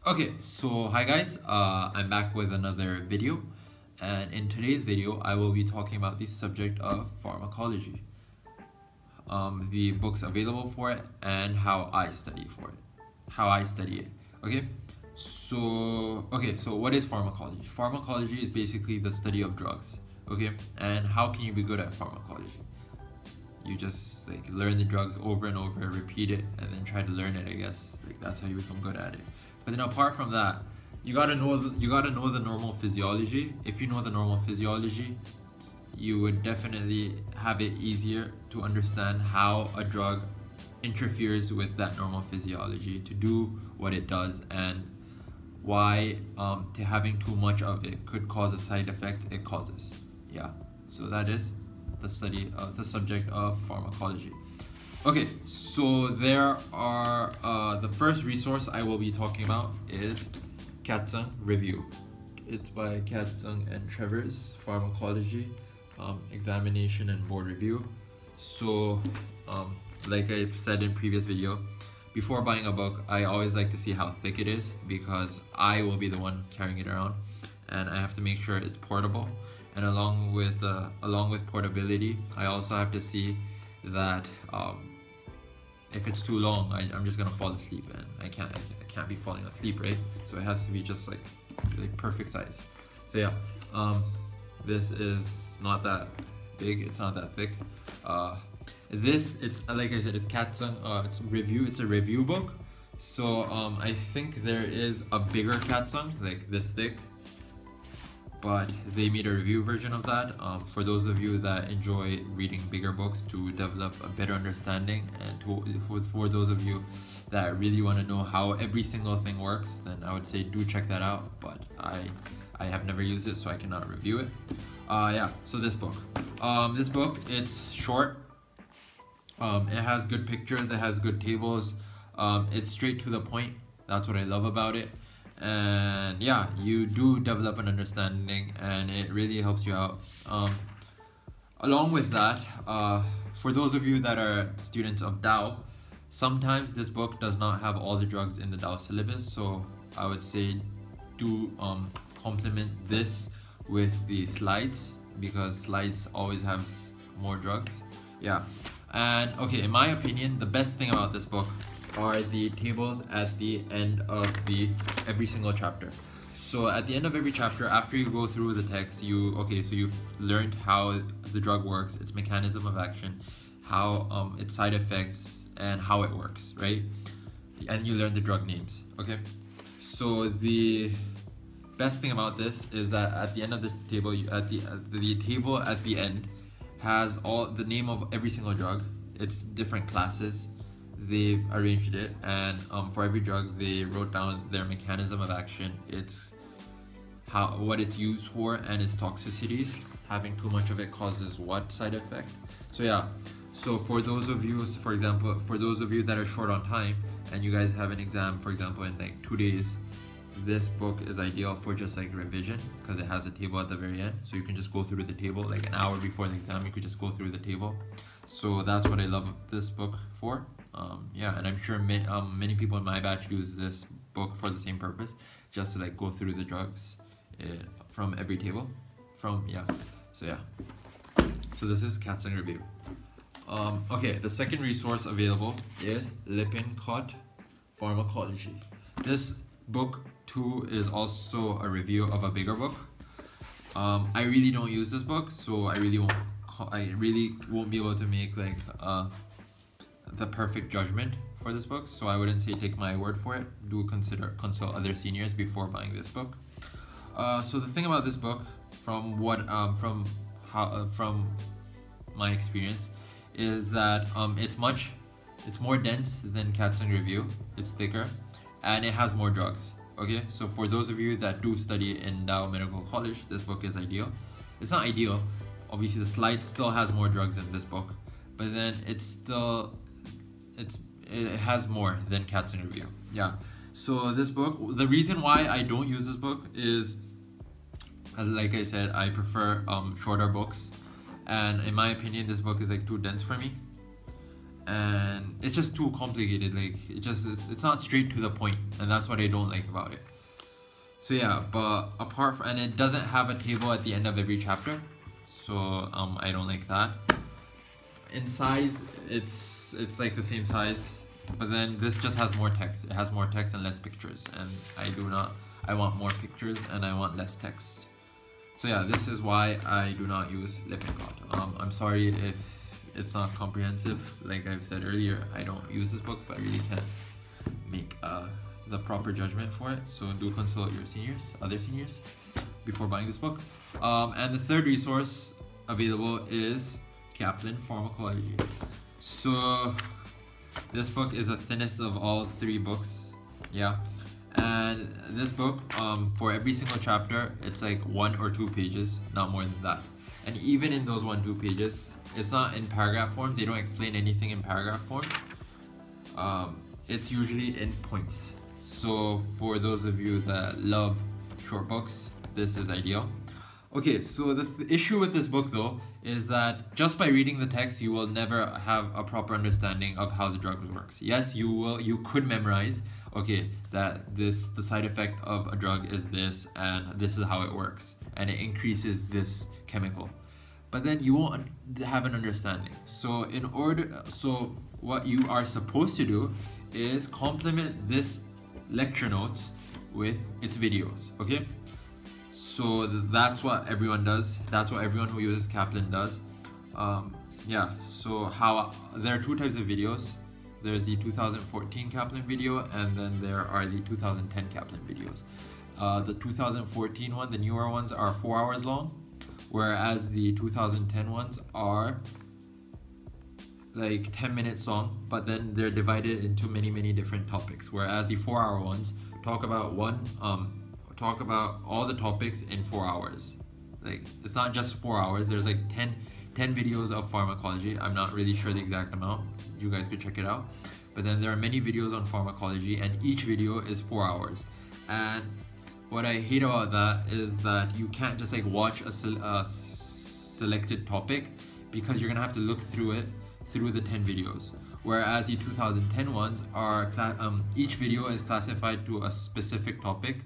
Okay, so hi guys, I'm back with another video, and in today's video I will be talking about the subject of pharmacology, the books available for it, and how I study it. So what is pharmacology? Pharmacology is basically the study of drugs. Okay, and how can you be good at pharmacology? You just like learn the drugs over and over, repeat it, and then try to learn it. I guess like that's how you become good at it. But then apart from that, you gotta know the normal physiology. If you know the normal physiology, you would definitely have it easier to understand how a drug interferes with that normal physiology to do what it does, and why having too much of it could cause a side effect it causes. Yeah, so that is the study of the subject of pharmacology. Okay, so there are the first resource I will be talking about is Katsung Review. It's by Katsung and Trevor's Pharmacology Examination and Board Review. So like I've said in previous video, before buying a book I always like to see how thick it is, because I will be the one carrying it around and I have to make sure it's portable. And along with portability, I also have to see that if it's too long, I'm just gonna fall asleep, and I can't be falling asleep, right? So it has to be just like perfect size. So yeah, this is not that big, it's not that thick. It's like I said, it's Katsung. It's a review book. So I think there is a bigger Katsung, like this thick, but they made a review version of that for those of you that enjoy reading bigger books to develop a better understanding, and for those of you that really want to know how every single thing works, then I would say do check that out. But I have never used it, so I cannot review it. Yeah, so this book, it's short. It has good pictures, it has good tables, it's straight to the point. That's what I love about it. And yeah, you do develop an understanding and it really helps you out. Along with that, for those of you that are students of Tao, sometimes this book does not have all the drugs in the Tao syllabus, so I would say do complement this with the slides, because slides always have more drugs. Yeah, and okay, in my opinion, the best thing about this book are the tables at the end of every single chapter. So at the end of every chapter, after you go through the text, so you've learned how the drug works, its mechanism of action, how its side effects, and how it works, right? And you learn the drug names. Okay, so the best thing about this is that at the end of the table, the table at the end has all the name of every single drug, its different classes. They've arranged it, and for every drug they wrote down their mechanism of action, what it's used for, and its toxicities. Having too much of it causes what side effect. So yeah, so for those of you, for example, for those of you that are short on time and you guys have an exam, for example, in like 2 days, this book is ideal for just like revision, because it has a table at the very end, so you can just go through the table like an hour before the exam. You could just go through the table. So that's what I love this book for. Yeah, and I'm sure many people in my batch use this book for the same purpose, just to like go through the drugs from every table. So this is Katsung Review. Okay, the second resource available is Lippincott Pharmacology. This book too is also a review of a bigger book. I really don't use this book, so I really won't be able to make like the perfect judgment for this book, so I wouldn't say take my word for it. Do consult other seniors before buying this book. So the thing about this book, from my experience, is that it's more dense than Katsung Review. It's thicker, and it has more drugs. Okay, so for those of you that do study in Tao Medical College, this book is ideal. It's not ideal. Obviously, the slides still has more drugs than this book, but then it has more than Katsung Review. Yeah. So this book, the reason why I don't use this book is, like I said, I prefer shorter books, and in my opinion, this book is like too dense for me. and it's just too complicated. Like it's not straight to the point, and that's what I don't like about it. So yeah, but apart from, and it doesn't have a table at the end of every chapter, so I don't like that. In size, it's like the same size, but then this just has more text. It has more text and less pictures, and I want more pictures and I want less text. So yeah, this is why I do not use Lippincott. I'm sorry if it's not comprehensive. Like I've said earlier, I don't use this book, so I really can't make the proper judgment for it. So do consult your other seniors, before buying this book. And the third resource available is Kaplan Pharmacology. So this book is the thinnest of all 3 books. Yeah. And this book, for every single chapter, it's like 1 or 2 pages, not more than that. And even in those 1-2 pages, it's not in paragraph form. They don't explain anything in paragraph form. It's usually in points. So for those of you that love short books, this is ideal. Okay, so the issue with this book though is that just by reading the text, you will never have a proper understanding of how the drug works. Yes, you could memorize, okay, that the side effect of a drug is this, and this is how it works, and it increases this chemical. But then you won't have an understanding. So so what you are supposed to do is complement this lecture notes with its videos, okay? So that's what everyone does. That's what everyone who uses Kaplan does. Yeah, so there are 2 types of videos. There's the 2014 Kaplan video, and then there are the 2010 Kaplan videos. The 2014 one, the newer ones, are 4 hours long, whereas the 2010 ones are like 10 minutes long, but then they're divided into many different topics, whereas the 4-hour ones talk about all the topics in 4 hours. Like, it's not just 4 hours. There's like 10 videos of pharmacology. I'm not really sure the exact amount. You guys could check it out. But then there are many videos on pharmacology, and each video is 4 hours. And what I hate about that is that you can't just like watch a selected topic, because you're gonna have to look through the 10 videos. Whereas the 2010 ones are each video is classified to a specific topic.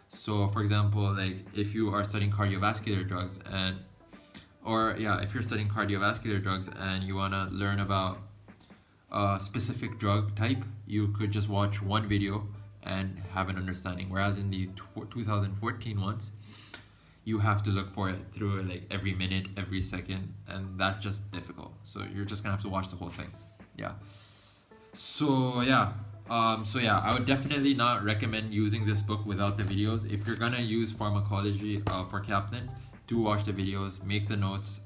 So for example, like if you are studying cardiovascular drugs, if you're studying cardiovascular drugs and you want to learn about a specific drug type, you could just watch one video and have an understanding. Whereas in the 2014 ones, you have to look for it through like every minute, every second, and that's just difficult. So you're just gonna have to watch the whole thing. Yeah. So yeah, I would definitely not recommend using this book without the videos. If you're gonna use pharmacology for Kaplan, do watch the videos, make the notes,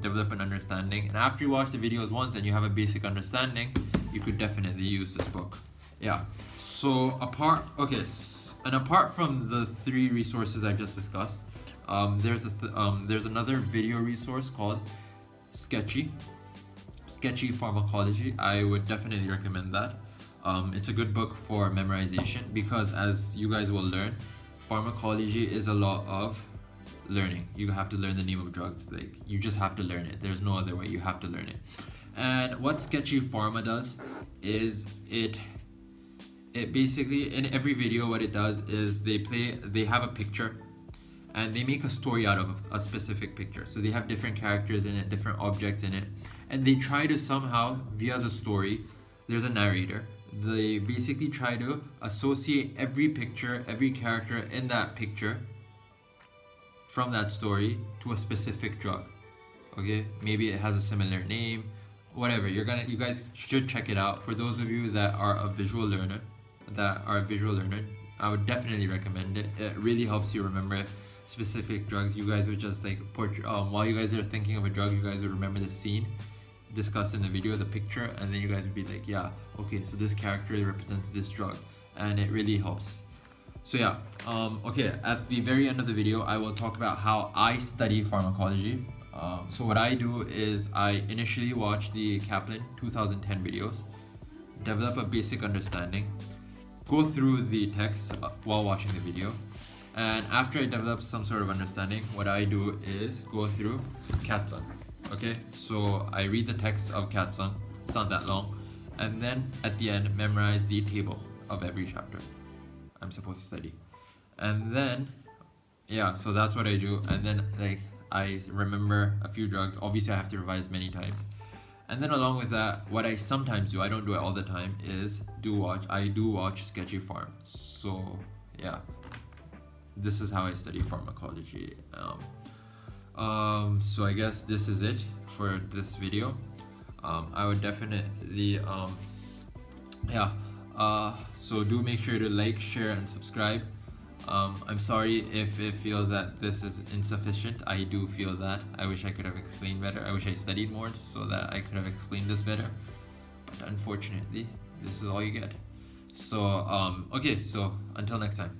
develop an understanding, and after you watch the videos once and you have a basic understanding, you could definitely use this book. Yeah. So apart from the 3 resources I just discussed, there's another video resource called Sketchy Pharmacology. I would definitely recommend that. It's a good book for memorization, because as you guys will learn, pharmacology is a lot of learning. You have to learn the name of drugs. Like, you just have to learn it. There's no other way. You have to learn it. And what Sketchy Pharma does is it basically, in every video, what it does is they have a picture and they make a story out of a specific picture. So they have different characters in it, different objects in it, and they try to somehow, via the story, there's a narrator, they basically try to associate every picture, every character in that picture from that story to a specific drug. Okay, maybe it has a similar name, whatever. You guys should check it out. For those of you that are a visual learner, I would definitely recommend it. It really helps you remember specific drugs. You guys would just like while you guys are thinking of a drug, you guys would remember the scene discussed in the video, the picture, and then you guys would be like, yeah, okay, so this character represents this drug, and it really helps. So yeah, okay, at the very end of the video, I will talk about how I study pharmacology. So what I do is I initially watch the Kaplan 2010 videos, develop a basic understanding, go through the text while watching the video, and after I develop some sort of understanding, what I do is go through Katsung. Okay, so I read the text of Katsung. It's not that long. and then at the end memorize the table of every chapter I'm supposed to study. And then yeah, so that's what I do. And then like I remember a few drugs. Obviously I have to revise many times. And then along with that, what I sometimes do, I don't do it all the time, is I do watch Sketchy Pharm. So yeah, this is how I study pharmacology. So I guess this is it for this video. I would definitely so do make sure to like, share, and subscribe. I'm sorry if it feels that this is insufficient. I do feel that. I wish I could have explained better. I wish I studied more so that I could have explained this better. But unfortunately, this is all you get. So, okay, so until next time.